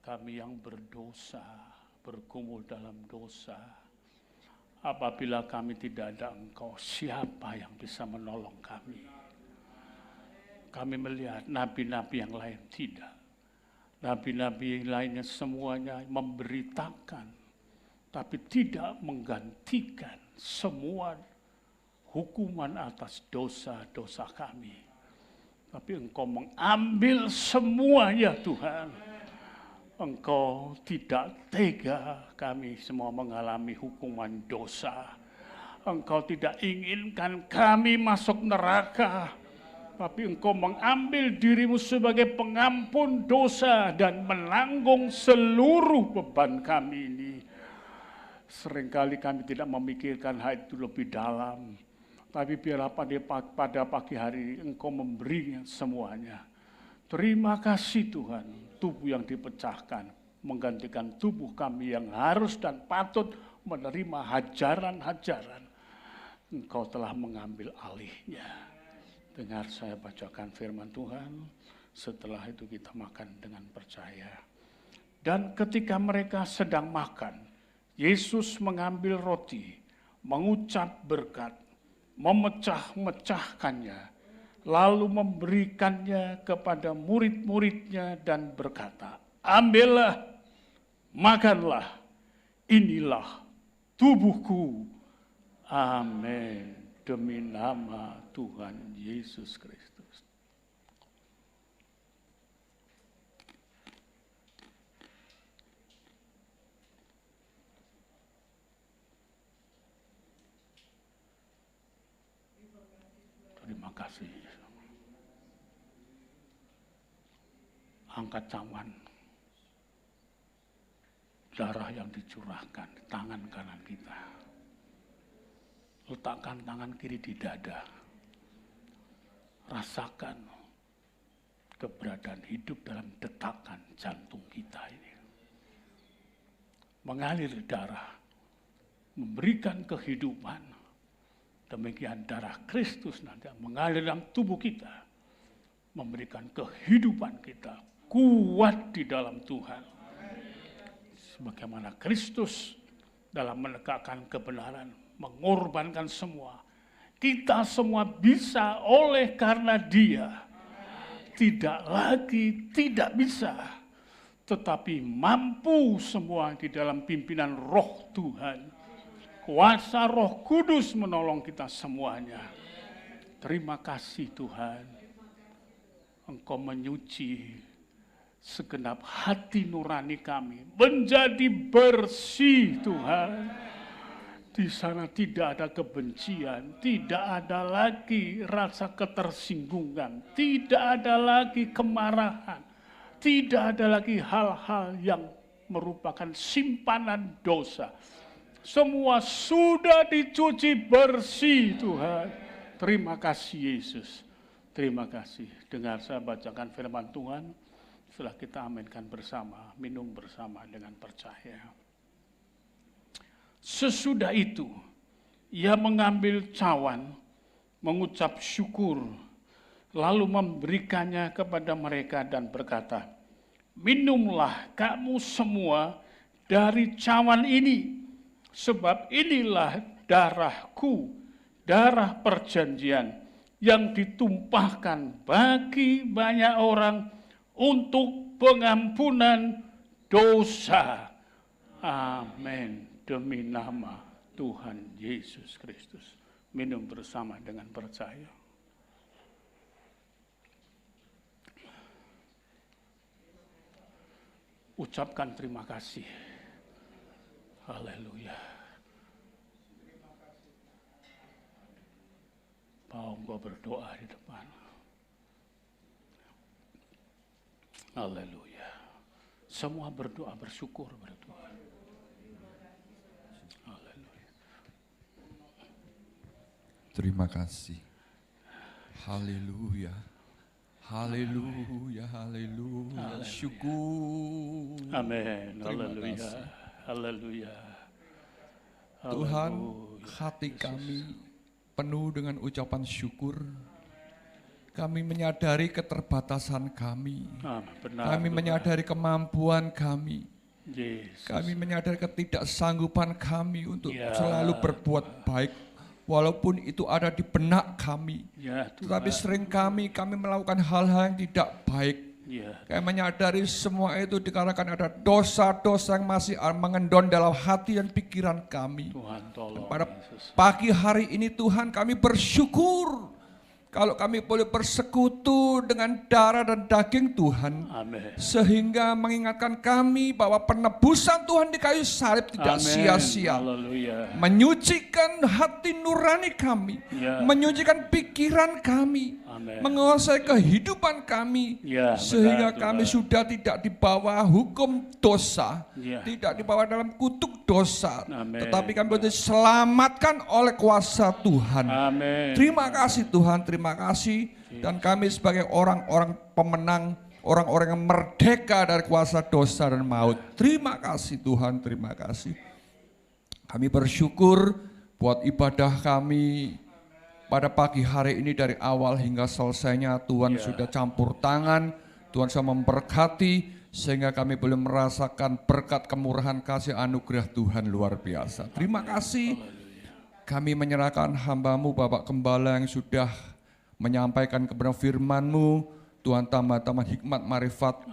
Kami yang berdosa, bergumul dalam dosa. Apabila kami tidak ada Engkau, siapa yang bisa menolong kami? Kami melihat nabi-nabi yang lain tidak. Nabi-nabi lainnya semuanya memberitakan, tapi tidak menggantikan semua hukuman atas dosa-dosa kami. Tapi Engkau mengambil semuanya, Tuhan. Engkau tidak tega kami semua mengalami hukuman dosa. Engkau tidak inginkan kami masuk neraka. Tapi Engkau mengambil dirimu sebagai pengampun dosa dan menanggung seluruh beban kami ini. Seringkali kami tidak memikirkan hal itu lebih dalam. Tapi biarlah pada pagi hari ini Engkau memberi semuanya. Terima kasih Tuhan, tubuh yang dipecahkan menggantikan tubuh kami yang harus dan patut menerima hajaran-hajaran. Engkau telah mengambil alihnya. Dengar saya bacakan firman Tuhan, setelah itu kita makan dengan percaya. Dan ketika mereka sedang makan, Yesus mengambil roti, mengucap berkat, memecah-mecahkannya, lalu memberikannya kepada murid-muridnya dan berkata, ambillah, makanlah, inilah tubuhku. Amin. Demi nama Tuhan Yesus Kristus. Terima kasih. Angkat cawan. Darah yang dicurahkan di tangan kanan kita. Letakkan tangan kiri di dada. Rasakan keberadaan hidup dalam detakan jantung kita ini. Mengalir darah, memberikan kehidupan. Demikian darah Kristus nanti mengalir dalam tubuh kita. Memberikan kehidupan kita, kuat di dalam Tuhan. Sebagaimana Kristus dalam menegakkan kebenaran, mengorbankan semua. Kita semua bisa oleh karena Dia. Tidak lagi tidak bisa, tetapi mampu semua di dalam pimpinan Roh Tuhan. Kuasa Roh Kudus menolong kita semuanya. Terima kasih Tuhan. Engkau menyuci segenap hati nurani kami. Menjadi bersih Tuhan. Di sana tidak ada kebencian, tidak ada lagi rasa ketersinggungan, tidak ada lagi kemarahan, tidak ada lagi hal-hal yang merupakan simpanan dosa. Semua sudah dicuci bersih Tuhan. Terima kasih Yesus. Terima kasih. Dengar saya bacakan firman Tuhan. Setelah kita aminkan bersama, minum bersama dengan percaya. Sesudah itu, ia mengambil cawan, mengucap syukur, lalu memberikannya kepada mereka dan berkata, minumlah kamu semua dari cawan ini, sebab inilah darahku, darah perjanjian yang ditumpahkan bagi banyak orang untuk pengampunan dosa. Amin. Demi nama Tuhan Yesus Kristus. Minum bersama dengan percaya. Ucapkan terima kasih. Haleluya. Mau engkau berdoa di depan. Haleluya. Semua berdoa, bersyukur pada Tuhan. Terima kasih. Haleluya. Haleluya, haleluya. Syukur. Amin. Terima Haleluya. kasih. Haleluya. Tuhan, Haleluya. hati kami penuh dengan ucapan syukur. Kami menyadari keterbatasan kami. Benar, Kami Tuhan. menyadari kemampuan kami. Yesus. Kami menyadari ketidaksanggupan kami untuk Ya. selalu berbuat baik. Walaupun itu ada di benak kami. Ya, Tuhan. Tetapi sering kami melakukan hal-hal yang tidak baik. Ya. Kami menyadari semua itu dikarenakan ada dosa-dosa yang masih mengendon dalam hati dan pikiran kami. Tuhan tolong. Pada Yesus. pagi hari ini Tuhan kami bersyukur kalau kami boleh bersekutu dengan darah dan daging Tuhan. Amin. Sehingga mengingatkan kami bahwa penebusan Tuhan di kayu salib tidak Amin. sia-sia. Haleluya. Menyucikan hati nurani kami. Ya. Menyucikan pikiran kami. Amin. Menguasai kehidupan kami. Ya, Sehingga benar, kami Tuhan. sudah tidak di bawah hukum dosa. Ya. Tidak di bawah dalam kutuk dosa. Amin. Tetapi kami boleh diselamatkan oleh kuasa Tuhan. Amin. Terima kasih Tuhan, terima kasih. Dan kami sebagai orang-orang pemenang, orang-orang yang merdeka dari kuasa dosa dan maut. Terima kasih Tuhan, terima kasih. Kami bersyukur buat ibadah kami pada pagi hari ini dari awal hingga selesainya. Tuhan sudah campur tangan, Tuhan sudah memberkati, sehingga kami boleh merasakan berkat kemurahan kasih anugerah Tuhan luar biasa. Terima kasih. kami menyerahkan hamba-Mu Bapak Gembala yang sudah menyampaikan kebenaran firman-Mu. Tuhan tambah-tambah hikmat, marifat,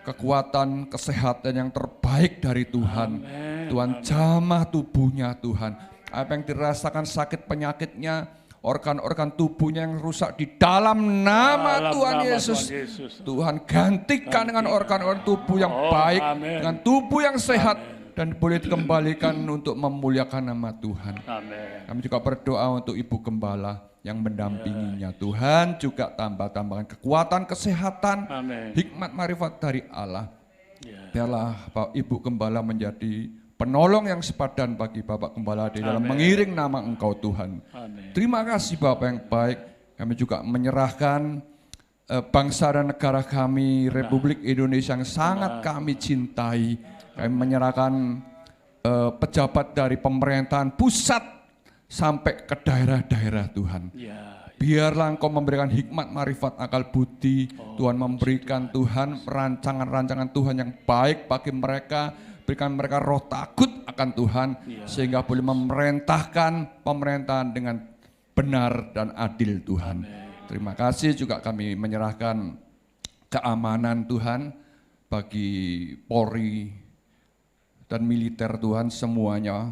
kekuatan, kesehatan yang terbaik dari Tuhan. Tuhan jamah tubuhnya Tuhan. Apa yang dirasakan sakit penyakitnya, organ-organ tubuhnya yang rusak di dalam nama Tuhan Yesus. Tuhan gantikan dengan organ-organ tubuh yang baik, dengan tubuh yang sehat, dan boleh dikembalikan untuk memuliakan nama Tuhan. Kami juga berdoa untuk Ibu Gembala yang mendampinginya. Tuhan juga tambahkan kekuatan, kesehatan, hikmat, marifat dari Allah. Biarlah Ibu Gembala menjadi penolong yang sepadan bagi Bapak Gembala di dalam mengiring nama Engkau Tuhan. Terima kasih Bapak yang baik. Kami juga menyerahkan bangsa dan negara kami, Republik Indonesia yang sangat kami cintai. Kami menyerahkan pejabat dari pemerintahan pusat sampai ke daerah-daerah Tuhan. Biarlah Engkau memberikan hikmat, marifat, akal budi. Tuhan memberikan Tuhan rancangan-rancangan Tuhan yang baik bagi mereka. Berikan mereka roh takut akan Tuhan, sehingga boleh memerintahkan pemerintahan dengan benar dan adil Tuhan. Terima kasih juga kami menyerahkan keamanan Tuhan bagi Polri dan militer Tuhan semuanya.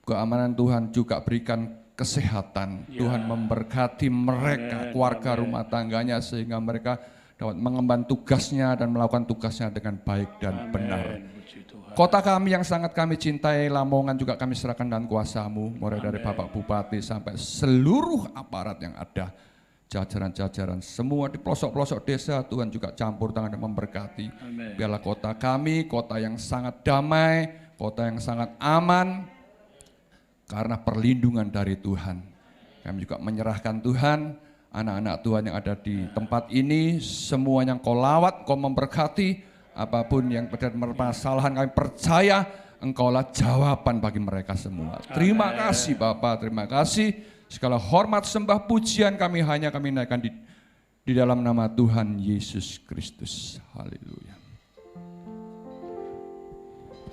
Keamanan Tuhan juga berikan kesehatan. Tuhan memberkati mereka, keluarga rumah tangganya, sehingga mereka dapat mengemban tugasnya dan melakukan tugasnya dengan baik dan benar. Kota kami yang sangat kami cintai, Lamongan, juga kami serahkan dalam kuasa-Mu, mulai dari Bapak Bupati sampai seluruh aparat yang ada, jajaran-jajaran semua di pelosok-pelosok desa. Tuhan juga campur tangan dan memberkati. Biarlah kota kami, kota yang sangat damai, kota yang sangat aman, karena perlindungan dari Tuhan. Kami juga menyerahkan Tuhan, anak-anak Tuhan yang ada di tempat ini, semuanya Kau lawat, Kau memberkati. Apapun yang terjadi permasalahan, kami percaya Engkaulah jawaban bagi mereka semua. Terima kasih Bapa, terima kasih. Segala hormat, sembah, pujian kami naikkan di dalam nama Tuhan Yesus Kristus. Haleluya.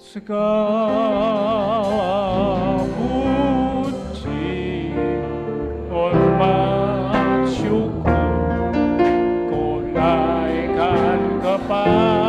Segala puji, hormat, syukur, Ku naikkan kepada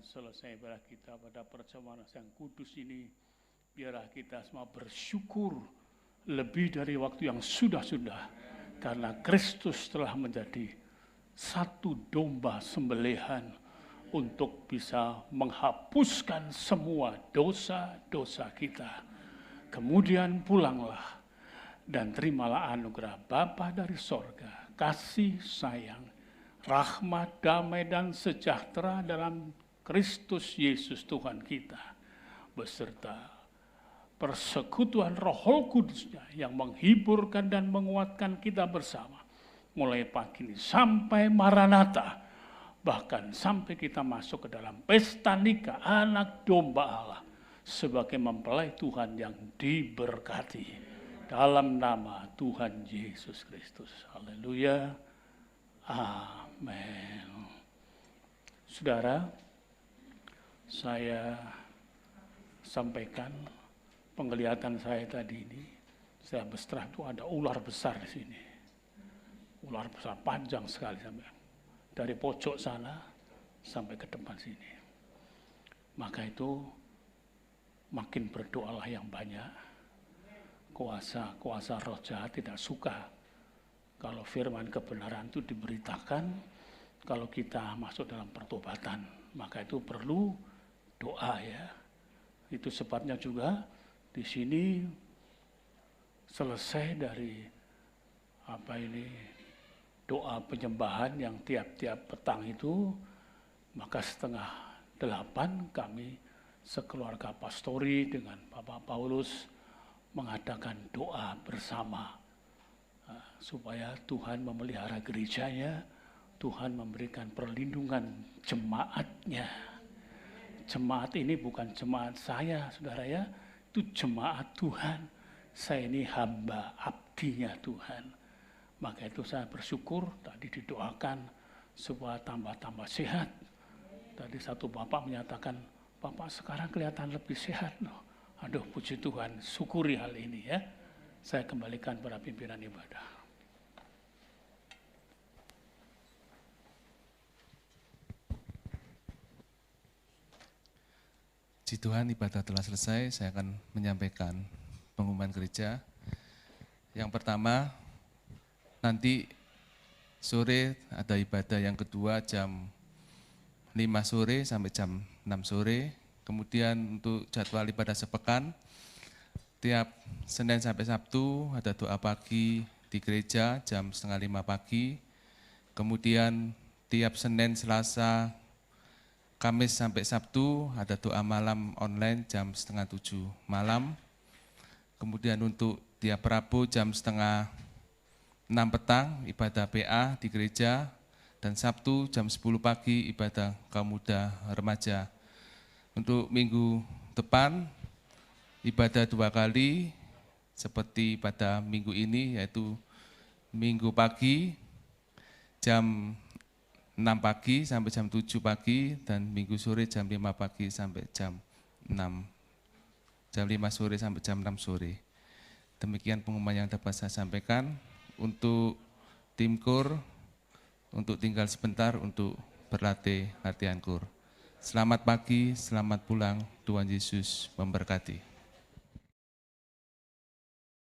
selesai ibadah kita pada perjamuan yang kudus ini, biarlah kita semua bersyukur lebih dari waktu yang sudah-sudah, karena Kristus telah menjadi satu domba sembelihan untuk bisa menghapuskan semua dosa-dosa kita. Kemudian pulanglah dan terimalah anugerah Bapa dari sorga, kasih sayang, rahmat, damai, dan sejahtera dalam Kristus Yesus Tuhan kita, beserta persekutuan Roh Kudusnya yang menghiburkan dan menguatkan kita bersama, mulai pagi ini sampai Maranatha, bahkan sampai kita masuk ke dalam pesta nikah anak domba Allah, sebagai mempelai Tuhan yang diberkati, dalam nama Tuhan Yesus Kristus. Haleluya. Amin. Saudara, saya sampaikan penglihatan saya tadi ini, saya berserah itu ada ular besar di sini. Ular besar panjang sekali sampai dari pojok sana sampai ke depan sini. Maka itu makin berdoalah yang banyak. Kuasa roh jahat tidak suka Kalau firman kebenaran itu diberitakan, kalau kita masuk dalam pertobatan, maka itu perlu doa ya. Itu sebabnya juga di sini selesai dari doa penyembahan yang tiap-tiap petang itu, maka 7:30 kami sekeluarga pastori dengan Bapak Paulus mengadakan doa bersama supaya Tuhan memelihara gerejanya, Tuhan memberikan perlindungan jemaatnya. Jemaat ini bukan jemaat saya, saudara ya, itu jemaat Tuhan. Saya ini hamba, abdinya Tuhan. Maka itu saya bersyukur tadi didoakan supaya tambah-tambah sehat. Tadi satu bapak menyatakan, Bapak sekarang kelihatan lebih sehat. Aduh puji Tuhan, syukuri hal ini ya. Saya kembalikan pada pimpinan ibadah. Puji Tuhan, ibadah telah selesai. Saya akan menyampaikan pengumuman gereja. Yang pertama, nanti sore ada ibadah yang kedua jam 5 sore sampai jam 6 sore. Kemudian untuk jadwal ibadah sepekan, tiap Senin sampai Sabtu ada doa pagi di gereja jam 4:30 pagi. Kemudian tiap Senin, Selasa, Kamis sampai Sabtu ada doa malam online jam 6:30 malam. Kemudian untuk tiap Rabu jam 5:30 petang ibadah PA di gereja, dan Sabtu jam 10 pagi ibadah kaum muda remaja. Untuk minggu depan ibadah 2 kali seperti pada minggu ini, yaitu minggu pagi jam 6 pagi sampai jam 7 pagi dan minggu sore jam 5 pagi sampai jam 6. Jam 5 sore sampai jam 6 sore. Demikian pengumuman yang dapat saya sampaikan. Untuk tim KUR, untuk tinggal sebentar untuk berlatih latihan KUR. Selamat pagi, selamat pulang, Tuhan Yesus memberkati.